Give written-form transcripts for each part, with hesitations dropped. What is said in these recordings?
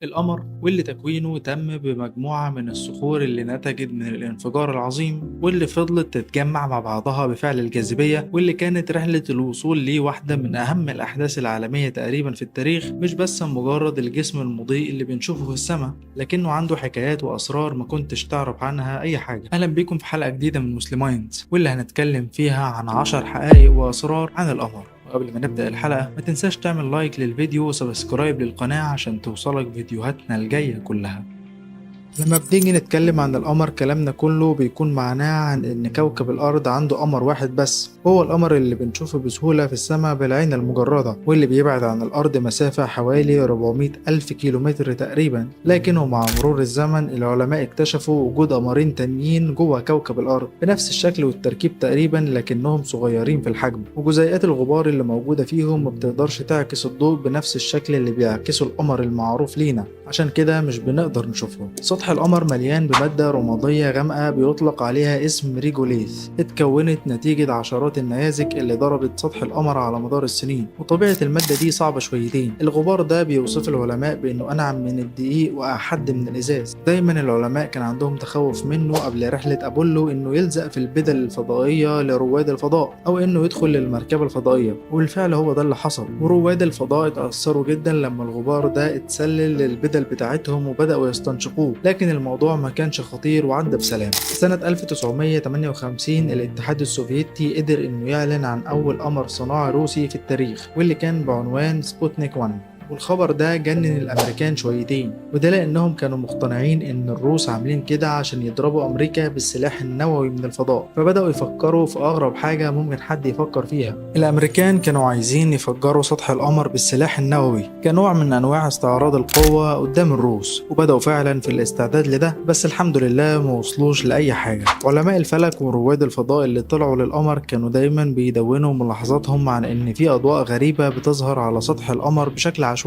القمر واللي تكوينه تم بمجموعة من الصخور اللي نتجت من الانفجار العظيم واللي فضلت تتجمع مع بعضها بفعل الجاذبية، واللي كانت رحلة الوصول ليه واحدة من أهم الأحداث العالمية تقريبا في التاريخ. مش بس مجرد الجسم المضيء اللي بنشوفه في السماء، لكنه عنده حكايات وأسرار ما كنتش تعرف عنها أي حاجة. أهلا بيكم في حلقة جديدة من مسلمايندز، واللي هنتكلم فيها عن 10 حقائق وأسرار عن القمر. وقبل ما نبدأ الحلقة ما تنساش تعمل لايك للفيديو وسبسكرايب للقناة عشان توصلك فيديوهاتنا الجاية كلها. لما بنيجي نتكلم عن القمر كلامنا كله بيكون معناه عن إن كوكب الأرض عنده قمر واحد بس، هو القمر اللي بنشوفه بسهولة في السماء بالعين المجردة، واللي بيبعد عن الأرض مسافة حوالي 400 ألف كيلومتر تقريبا. لكنه مع مرور الزمن العلماء اكتشفوا وجود قمرين تانيين جوه كوكب الأرض بنفس الشكل والتركيب تقريبا، لكنهم صغيرين في الحجم، وجزيئات الغبار اللي موجودة فيهم ما بتقدرش تعكس الضوء بنفس الشكل اللي بيعكسه القمر المعروف لينا، عشان كده مش بنقدر نشوفه. سطح القمر مليان بمادة رمادية غامقة بيطلق عليها اسم ريجوليث، اتكونت نتيجة عشرات النيازك اللي ضربت سطح القمر على مدار السنين. وطبيعة المادة دي صعبة شويتين. الغبار ده بيوصف العلماء بأنه أنعم من الدقيق وأحد من الإزاز. دايما العلماء كان عندهم تخوف منه قبل رحلة أبولو إنه يلزق في البدل الفضائية لرواد الفضاء، أو إنه يدخل للمركبة الفضائية، وبالفعل هو ده اللي حصل. ورواد الفضاء اتأثروا جدا لما الغبار ده اتسلل للبدل بتاعتهم وبدأوا يستنشقوه، لكن الموضوع ما كانش خطير وعدى بسلام. سنة 1958 الاتحاد السوفيتي قدر انه يعلن عن اول قمر صناعي روسي في التاريخ، واللي كان بعنوان سبوتنيك 1. والخبر ده جنن الامريكان شويتين، وده لانهم كانوا مقتنعين ان الروس عاملين كده عشان يضربوا امريكا بالسلاح النووي من الفضاء، فبداوا يفكروا في اغرب حاجه ممكن حد يفكر فيها. الامريكان كانوا عايزين يفجروا سطح القمر بالسلاح النووي كنوع من انواع استعراض القوه قدام الروس، وبداوا فعلا في الاستعداد لده، بس الحمد لله ما وصلوش لاي حاجه. علماء الفلك ورواد الفضاء اللي طلعوا للقمر كانوا دايما بيدونوا ملاحظاتهم عن ان في اضواء غريبه بتظهر على سطح القمر بشكل عشوائي.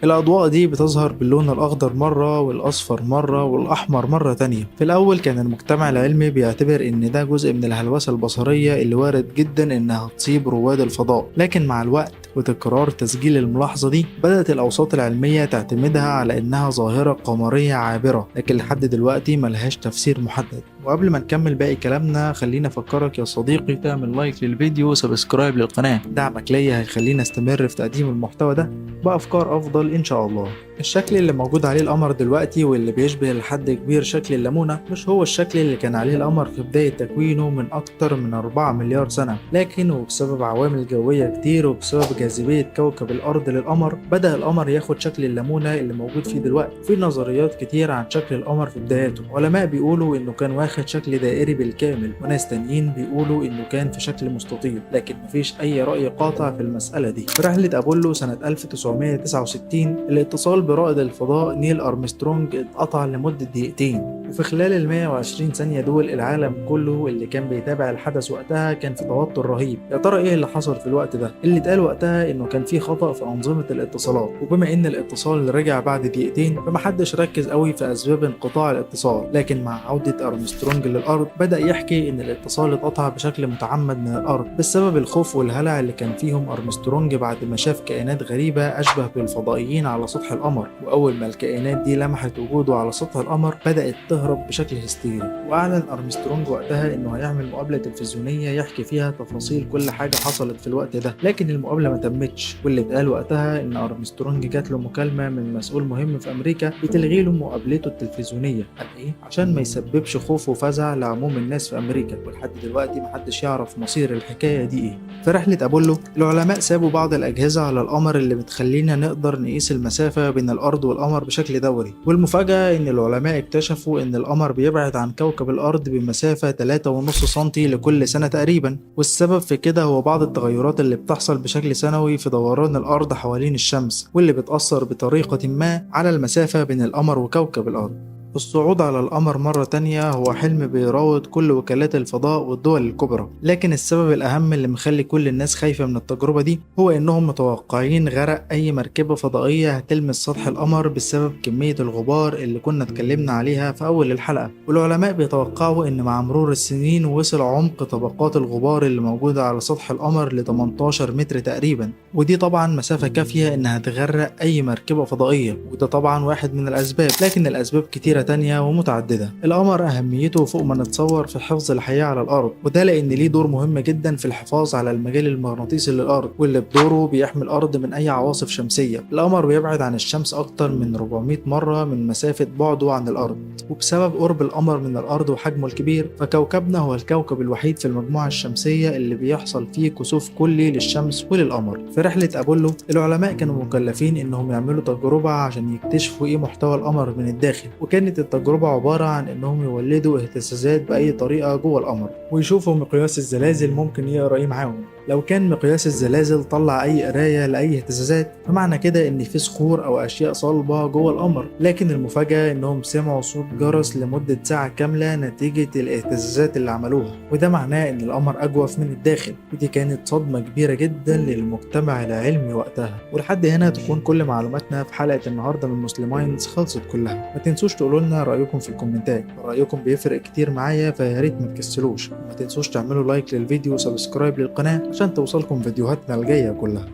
الأضواء دي بتظهر باللون الأخضر مرة والأصفر مرة والأحمر مرة تانية. في الأول كان المجتمع العلمي بيعتبر إن ده جزء من الهلوسة البصرية اللي وارد جدا إنها تصيب رواد الفضاء، لكن مع الوقت وتكرار تسجيل الملاحظة دي بدأت الأوساط العلمية تعتمدها على إنها ظاهرة قمرية عابرة، لكن لحد دلوقتي ملهاش تفسير محدد. وقبل ما نكمل باقي كلامنا خلينا أفكرك يا صديقي تعمل لايك للفيديو وسبسكرايب للقناة. دعمك ليا هيخلينا استمر في تقديم المحتوى ده بأفكار أفضل إن شاء الله. الشكل اللي موجود عليه القمر دلوقتي واللي بيشبه لحد كبير شكل الليمونة مش هو الشكل اللي كان عليه القمر في بداية تكوينه من أكتر من 4 مليار سنة، لكن وبسبب عوامل جوية كتير وبسبب جاذبية كوكب الأرض للقمر بدأ القمر ياخد شكل الليمونة اللي موجود فيه دلوقتي. في نظريات كتير عن شكل القمر في بدايته، علماء بيقولوا إنه كان واخد شكل دائري بالكامل، وناس تانيين بيقولوا إنه كان في شكل مستطيل، لكن مفيش أي رأي قاطع في المسألة دي. في رحلة أبولو سنة 1969 الاتصال برائد الفضاء نيل أرمسترونج اتقطع لمدة دقيقتين، وفي خلال ال 120 ثانية دول العالم كله اللي كان بيتابع الحدث وقتها كان في توتر رهيب. يا ترى ايه اللي حصل في الوقت ده؟ اللي اتقال وقتها انه كان في خطأ في أنظمة الاتصالات، وبما ان الاتصال رجع بعد دقيقتين فمحدش ركز قوي في أسباب انقطاع الاتصال، لكن مع عودة أرمسترونج للأرض بدأ يحكي ان الاتصال اتقطع بشكل متعمد من الأرض بسبب الخوف والهلع اللي كان فيهم أرمسترونج بعد ما شاف كائنات غريبة أشبه بالفضائيين على سطح القمر. وأول ما الكائنات دي لمحت وجوده على سطح القمر بدأت تهرب بشكل هستيري. وأعلن أرمسترونج وقتها إنه هيعمل مقابلة تلفزيونية يحكي فيها تفاصيل كل حاجة حصلت في الوقت ده، لكن المقابلة ما تمتش. واللي اتقال وقتها إن أرمسترونج جات له مكالمة من مسؤول مهم في أمريكا بتلغي له مقابلته التلفزيونية. قال إيه؟ عشان ما يسببش خوف وفزع لعموم الناس في أمريكا. ولحد دلوقتي محدش يعرف مصير الحكاية دي إيه. في رحلة أبولو العلماء سابوا بعض الأجهزة على القمر اللي بتخلينا نقدر نقيس المسافة بين الأرض والقمر بشكل دوري، والمفاجأة إن العلماء اكتشفوا إن القمر بيبعد عن كوكب الأرض بمسافة 3.5 سنتي لكل سنة تقريبا، والسبب في كده هو بعض التغيرات اللي بتحصل بشكل سنوي في دوران الأرض حوالين الشمس، واللي بتأثر بطريقة ما على المسافة بين القمر وكوكب الأرض. الصعود على القمر مرة تانية هو حلم بيراود كل وكالات الفضاء والدول الكبرى، لكن السبب الأهم اللي مخلي كل الناس خايفة من التجربة دي هو إنهم متوقعين غرق أي مركبة فضائية هتلمس سطح القمر بسبب كمية الغبار اللي كنا اتكلمنا عليها في أول الحلقة. والعلماء بيتوقعوا إن مع مرور السنين وصل عمق طبقات الغبار اللي موجودة على سطح القمر ل 18 متر تقريبا، ودي طبعا مسافة كافية إنها تغرق أي مركبة فضائية، وده طبعا واحد من الأسباب، لكن الأسباب كتيرة تانية ومتعددة. القمر أهميته فوق ما نتصور في حفظ الحياة على الأرض، وده لأن ليه دور مهم جدا في الحفاظ على المجال المغناطيسي للأرض، واللي بدوره بيحمي الأرض من أي عواصف شمسية. القمر بيبعد عن الشمس أكتر من 400 مرة من مسافة بعده عن الأرض، وبسبب قرب القمر من الأرض وحجمه الكبير فكوكبنا هو الكوكب الوحيد في المجموعة الشمسية اللي بيحصل فيه كسوف كلي للشمس وللقمر. في رحلة أبولو العلماء كانوا مكلفين إنهم يعملوا تجربة عشان يكتشفوا إيه محتوى القمر من الداخل، وكانت التجربة عبارة عن إنهم يولدوا اهتزازات بأي طريقة جوه القمر ويشوفوا مقياس الزلازل ممكن يقرا إيه معاهم. لو كان مقياس الزلازل طلع أي قراية لأي اهتزازات فمعنى كده إن في صخور أو أشياء صلبة جوه القمر، لكن المفاجأة إنهم سمعوا صوت جرس لمدة ساعة كاملة نتيجة الاهتزازات اللي عملوها، وده معناه إن القمر أجوف من الداخل، ودي كانت صدمة كبيرة جدا للمجتمع العلمي وقتها. ولحد هنا تكون كل معلوماتنا في حلقة النهاردة من مسلمايندز خلصت كلها. ما تنسوش تقولوا لنا رأيكم في الكومنتات، رأيكم بيفرق كتير معايا فياريت ما تكسلوش. ما تنسوش تعملوا لايك للفيديو وسبسكرايب للقناة عشان توصلكم فيديوهاتنا الجاية كلها.